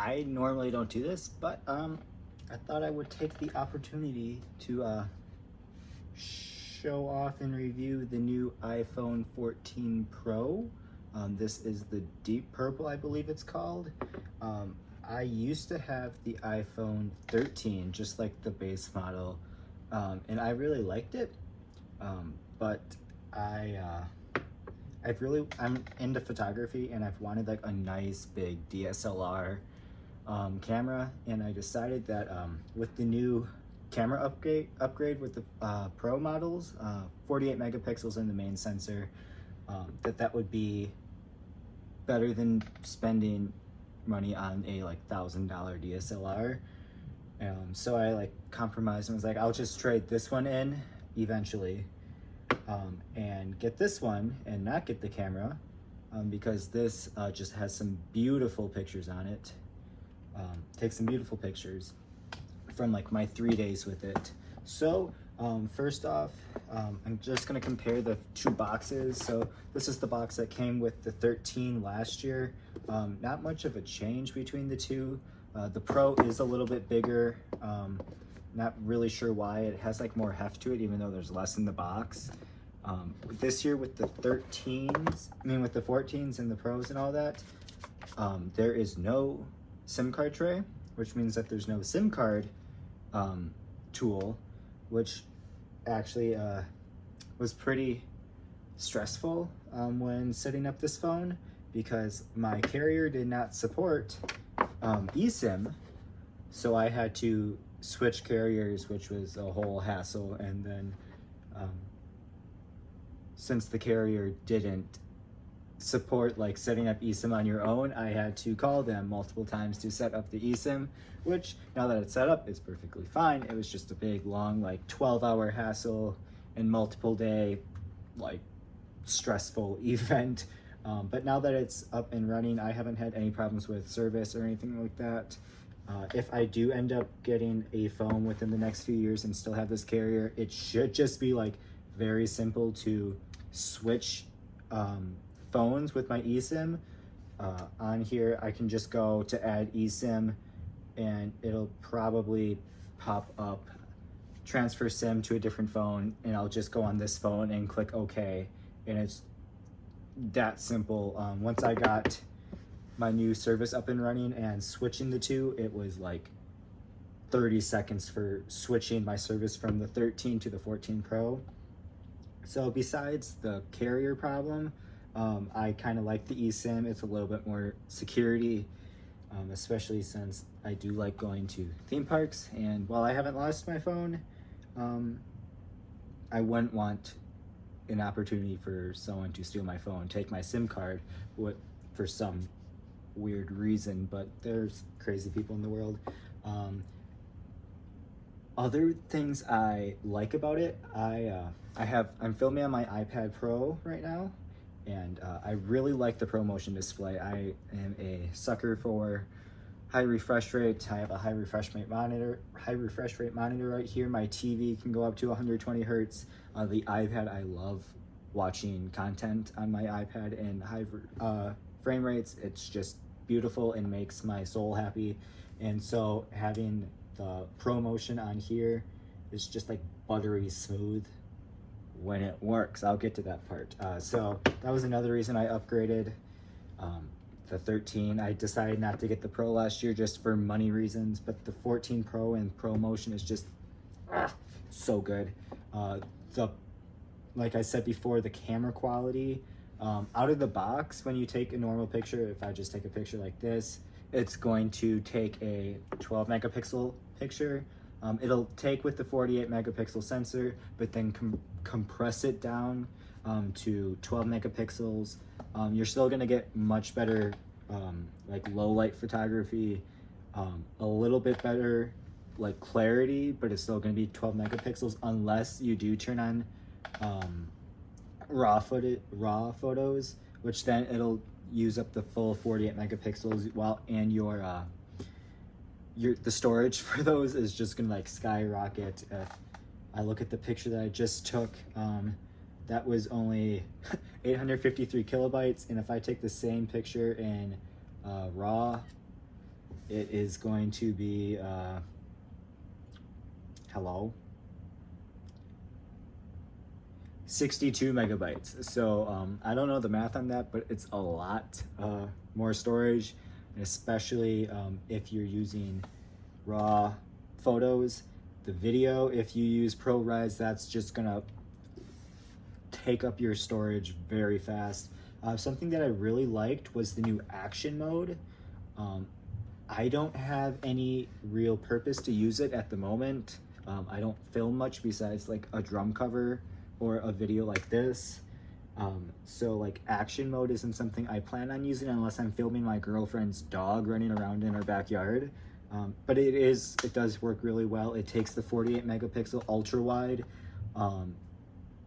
I normally don't do this, but I thought I would take the opportunity to show off and review the new iPhone 14 Pro. This is the Deep Purple, I believe it's called. I used to have the iPhone 13, just like the base model, and I really liked it, but I'm into photography, and I've wanted like a nice big DSLR camera, and I decided that with the new camera upgrade with the Pro models, 48 megapixels in the main sensor, that would be better than spending money on a like $1,000 DSLR. So I like compromised and was like, I'll just trade this one in eventually, and get this one and not get the camera, because this just has some beautiful pictures on it. Take some beautiful pictures from like my 3 days with it. So first off, I'm just gonna compare the two boxes. So this is the box that came with the 13 last year. Not much of a change between the two. The Pro is a little bit bigger. Not really sure why. It has like more heft to it, even though there's less in the box. This year with the 13s, with the 14s and the Pros and all that, there is no SIM card tray, which means that there's no SIM card tool, which actually was pretty stressful when setting up this phone, because my carrier did not support eSIM, so I had to switch carriers, which was a whole hassle. And then since the carrier didn't support like setting up eSIM on your own, I had to call them multiple times to set up the eSIM, which now that it's set up, it's perfectly fine. It was just a big long like 12-hour hassle and multiple day like stressful event. But now that it's up and running, I haven't had any problems with service or anything like that. If I do end up getting a phone within the next few years and still have this carrier, it should just be like very simple to switch phones with my eSIM. On here, I can just go to add eSIM, and it'll probably pop up transfer SIM to a different phone, and I'll just go on this phone and click OK, and it's that simple. Once I got my new service up and running and switching the two, it was like 30 seconds for switching my service from the 13 to the 14 Pro. So besides the carrier problem, I kind of like the eSIM. It's a little bit more security, especially since I do like going to theme parks. And while I haven't lost my phone, I wouldn't want an opportunity for someone to steal my phone, take my SIM card, for some weird reason, but there's crazy people in the world. Other things I like about it, I'm filming on my iPad Pro right now, and I really like the ProMotion display. I am a sucker for high refresh rate. I have a high refresh rate monitor right here. My TV can go up to 120 hertz. The iPad, I love watching content on my iPad and high frame rates. It's just beautiful and makes my soul happy. And so having the ProMotion on here is just like buttery smooth when it works. I'll get to that part. So that was another reason I upgraded the 13. I decided not to get the Pro last year just for money reasons, but the 14 Pro and ProMotion is just so good. Like I said before, the camera quality out of the box, when you take a normal picture, if I just take a picture like this, it's going to take a 12 megapixel picture. It'll take with the 48 megapixel sensor, but then compress it down to 12 megapixels. You're still gonna get much better like low light photography, a little bit better like clarity, but it's still gonna be 12 megapixels unless you do turn on raw photos, which then it'll use up the full 48 megapixels, and the storage for those is just gonna like skyrocket. If I look at the picture that I just took, that was only 853 kilobytes, and if I take the same picture in raw it is going to be, hello? 62 megabytes. So I don't know the math on that, but it's a lot more storage, and especially if you're using raw photos. The video, if you use ProRes, that's just gonna take up your storage very fast. Something that I really liked was the new action mode. I don't have any real purpose to use it at the moment. I don't film much besides like a drum cover or a video like this. So like action mode isn't something I plan on using unless I'm filming my girlfriend's dog running around in our backyard. But it does work really well. It takes the 48 megapixel ultra wide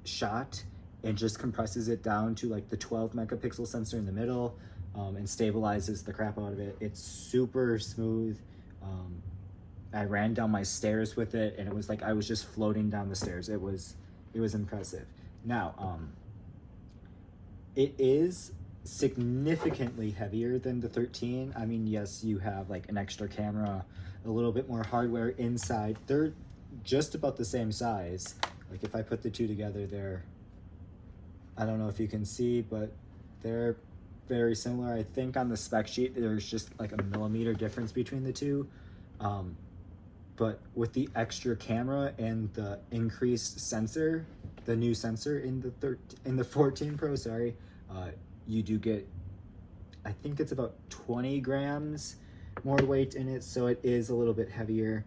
shot and just compresses it down to like the 12 megapixel sensor in the middle, and stabilizes the crap out of it. It's super smooth. I ran down my stairs with it, and it was like I was just floating down the stairs. It was impressive. Now, it is significantly heavier than the 13. I mean, yes, you have like an extra camera, a little bit more hardware inside. They're just about the same size. Like if I put the two together, I don't know if you can see, but they're very similar. I think on the spec sheet, there's just like a millimeter difference between the two. But with the extra camera and the increased sensor, the new sensor in the 14 Pro, sorry, you do get, I think it's about 20 grams more weight in it, so it is a little bit heavier.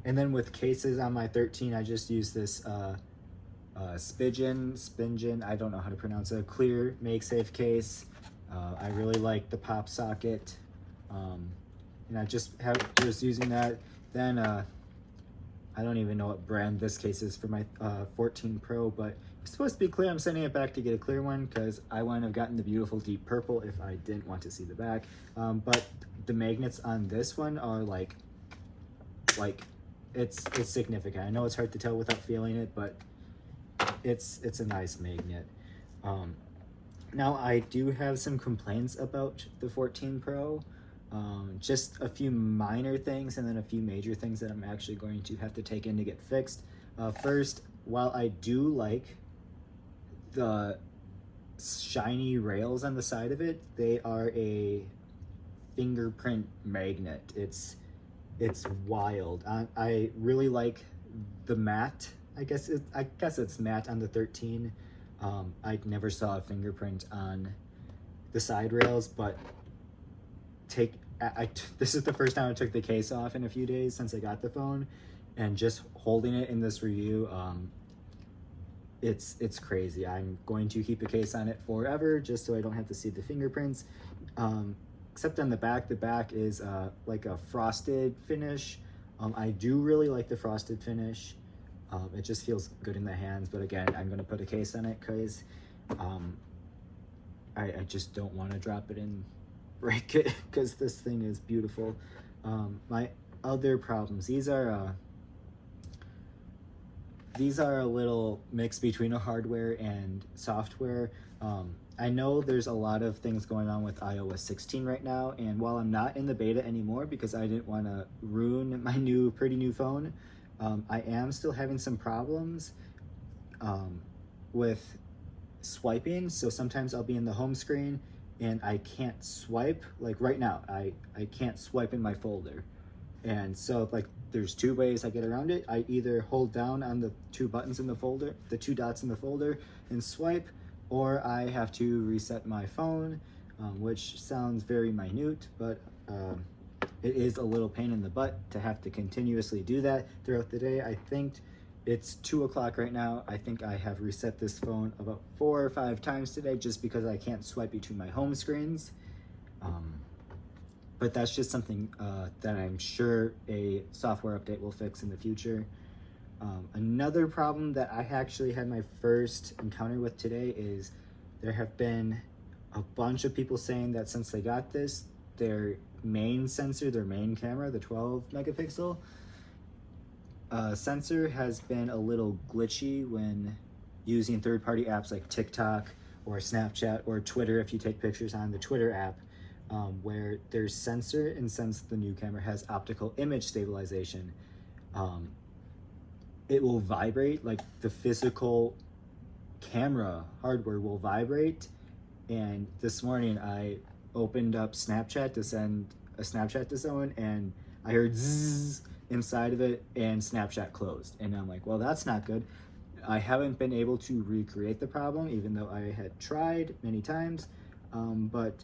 And then with cases on my 13, I just use this Spingen, I don't know how to pronounce it, clear MagSafe case. I really like the pop socket, and I just using that. Then I don't even know what brand this case is for my 14 Pro, but it's supposed to be clear. I'm sending it back to get a clear one because I wouldn't have gotten the beautiful deep purple if I didn't want to see the back. But the magnets on this one are like it's significant. I know it's hard to tell without feeling it, but it's a nice magnet. Now I do have some complaints about the 14 Pro. Just a few minor things and then a few major things that I'm actually going to have to take in to get fixed. First, while I do like the shiny rails on the side of it, they are a fingerprint magnet. It's wild. I really like the matte. I guess it's matte on the 13. I never saw a fingerprint on the side rails, but this is the first time I took the case off in a few days since I got the phone, and just holding it in this review, it's crazy. I'm going to keep a case on it forever just so I don't have to see the fingerprints. Except on the back is like a frosted finish. I do really like the frosted finish. It just feels good in the hands, but again, I'm going to put a case on it because I just don't want to drop it and break it because this thing is beautiful. My other problems, these are a little mix between a hardware and software. I know there's a lot of things going on with iOS 16 right now, and while I'm not in the beta anymore because I didn't want to ruin my pretty new phone, I am still having some problems with swiping. So sometimes I'll be in the home screen and I can't swipe. Like right now, I can't swipe in my folder. And so like there's two ways I get around it. I either hold down on the two buttons in the folder, the two dots in the folder, and swipe, or I have to reset my phone, which sounds very minute, but it is a little pain in the butt to have to continuously do that throughout the day. I think it's 2 o'clock right now. I think I have reset this phone about 4 or 5 times today just because I can't swipe between my home screens. But that's just something that I'm sure a software update will fix in the future. Another problem that I actually had my first encounter with today is there have been a bunch of people saying that since they got this, their main sensor, their main camera, the 12 megapixel sensor has been a little glitchy when using third-party apps like TikTok or Snapchat or Twitter if you take pictures on the Twitter app. where there's sensor, and since the new camera has optical image stabilization, um, it will vibrate, like the physical camera hardware will vibrate. And this morning I opened up Snapchat to send a Snapchat to someone, and I heard zzz inside of it, and Snapchat closed. And I'm like, well, that's not good. I haven't been able to recreate the problem, even though I had tried many times. But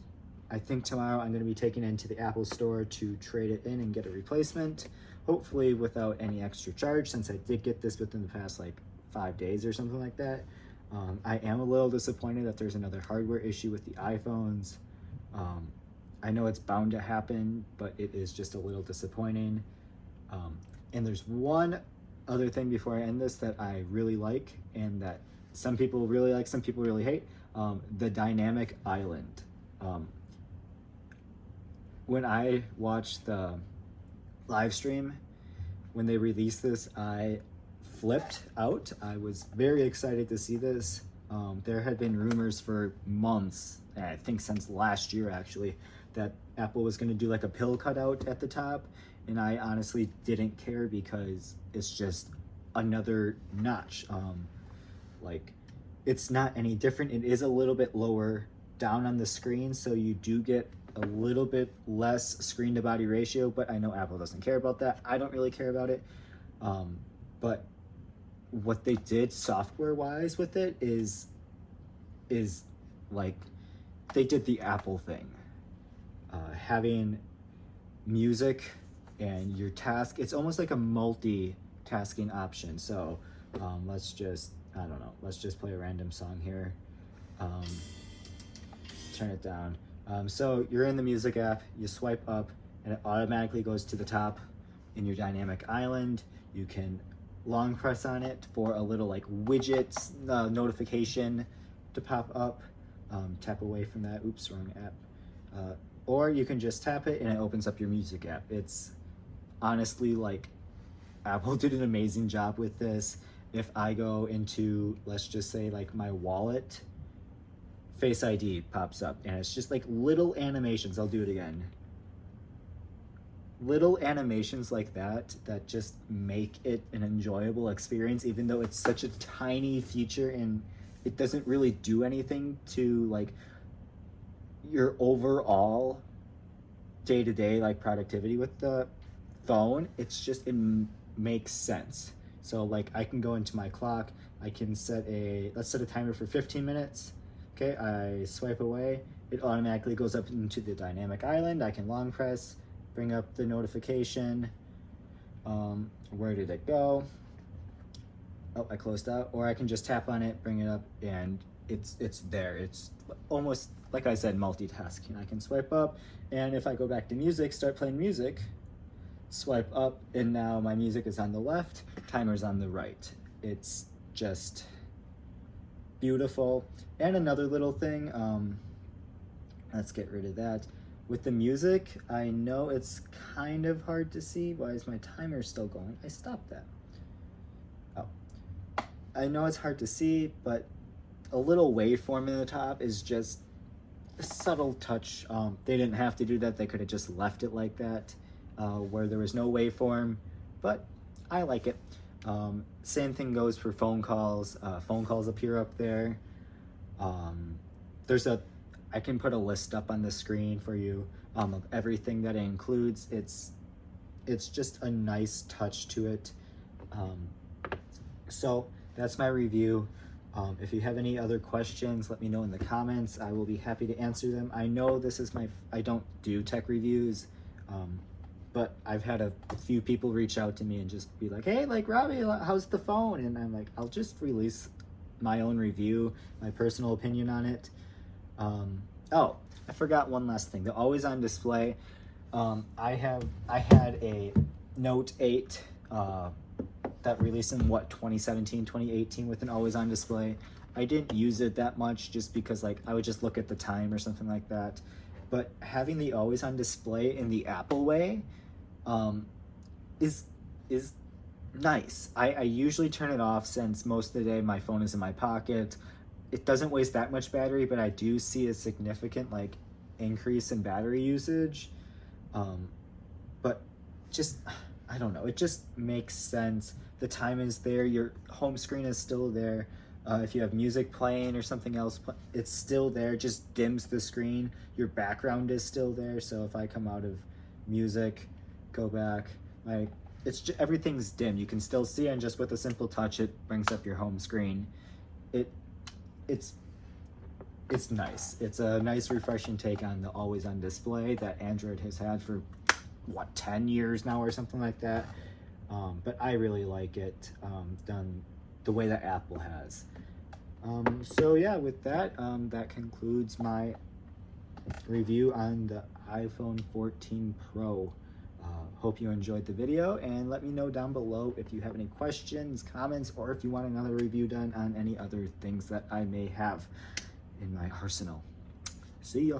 I think tomorrow I'm going to be taking it into the Apple store to trade it in and get a replacement, hopefully without any extra charge, since I did get this within the past like 5 days or something like that. I am a little disappointed that there's another hardware issue with the iPhones. I know it's bound to happen, but it is just a little disappointing. And there's one other thing before I end this that I really like, and that some people really like, some people really hate, the dynamic island. When I watched the live stream, when they released this, I flipped out. I was very excited to see this. There had been rumors for months, I think since last year actually, that Apple was going to do like a pill cutout at the top, and I honestly didn't care because it's just another notch. Like, it's not any different. It is a little bit lower down on the screen, so you do get a little bit less screen to body ratio, but I know Apple doesn't care about that. I don't really care about it. But what they did software wise with it is like, they did the Apple thing. Having music and your task, it's almost like a multitasking option. So let's just play a random song here. Turn it down. So you're in the music app, you swipe up, and it automatically goes to the top in your dynamic island. You can long press on it for a little like widget notification to pop up. Tap away from that. Oops, wrong app. Or you can just tap it and it opens up your music app. It's honestly like, Apple did an amazing job with this. If I go into, let's just say like my wallet, Face ID pops up, and it's just like little animations. I'll do it again. Little animations like that just make it an enjoyable experience, even though it's such a tiny feature and it doesn't really do anything to like your overall day-to-day like productivity with the phone. It's just, it makes sense. So like, I can go into my clock, I can let's set a timer for 15 minutes. Okay, I swipe away, it automatically goes up into the dynamic island. I can long press, bring up the notification. Where did it go? Oh, I closed out. Or I can just tap on it, bring it up, and it's there. It's almost, like I said, multitasking. I can swipe up, and if I go back to music, start playing music, swipe up, and now my music is on the left, timer's on the right. It's just beautiful. And another little thing, let's get rid of that. With the music, I know it's kind of hard to see. Why is my timer still going? I stopped that. Oh. I know it's hard to see, but a little waveform in the top is just a subtle touch. They didn't have to do that. They could have just left it like that, where there was no waveform, but I like it. Same thing goes for phone calls. Phone calls appear up there. I can put a list up on the screen for you of everything that it includes. It's just a nice touch to it. So that's my review. If you have any other questions, let me know in the comments. I will be happy to answer them. I know this is I don't do tech reviews, but I've had a few people reach out to me and just be like, hey, like, Robbie, how's the phone? And I'm like, I'll just release my own review, my personal opinion on it. Oh, I forgot one last thing. The always on display. I had a Note 8 that released in 2017, 2018 with an always on display. I didn't use it that much just because like I would just look at the time or something like that. But having the always on display in the Apple way is nice. I usually turn it off since most of the day my phone is in my pocket. It doesn't waste that much battery, but I do see a significant like increase in battery usage, but just, I don't know, it just makes sense. The time is there, your home screen is still there. If you have music playing or something else, it's still there, just dims the screen. Your background is still there, so if I come out of music, go back, everything's dim. You can still see, and just with a simple touch, it brings up your home screen. It's nice. It's a nice, refreshing take on the always-on display that Android has had for, what, 10 years now or something like that. But I really like it done the way that Apple has. So yeah, with that, that concludes my review on the iPhone 14 Pro. Hope you enjoyed the video, and let me know down below if you have any questions, comments, or if you want another review done on any other things that I may have in my arsenal. See ya.